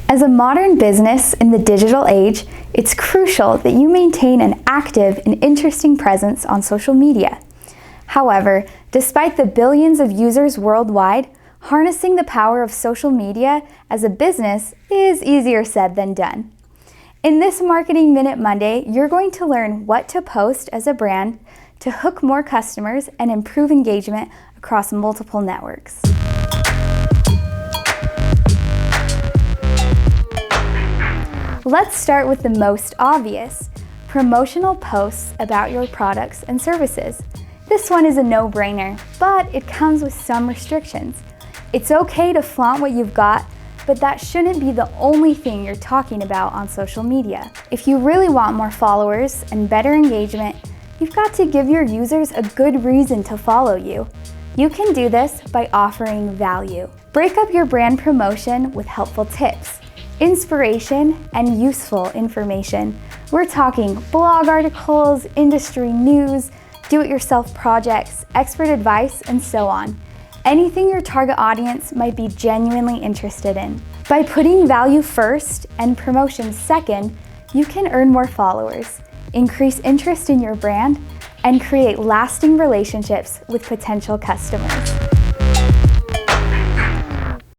As a modern business in the digital age, it's crucial that you maintain an active and interesting presence on social media. However, despite the billions of users worldwide, harnessing the power of social media as a business is easier said than done. In this Marketing Minute Monday, you're going to learn what to post as a brand to hook more customers and improve engagement across multiple networks. Let's start with the most obvious, promotional posts about your products and services. This one is a no-brainer, but it comes with some restrictions. It's okay to flaunt what you've got, but that shouldn't be the only thing you're talking about on social media. If you really want more followers and better engagement, you've got to give your users a good reason to follow you. You can do this by offering value. Break up your brand promotion with helpful tips, inspiration, and useful information. We're talking blog articles, industry news, do-it-yourself projects, expert advice, and so on. Anything your target audience might be genuinely interested in. By putting value first and promotion second, you can earn more followers, increase interest in your brand, and create lasting relationships with potential customers.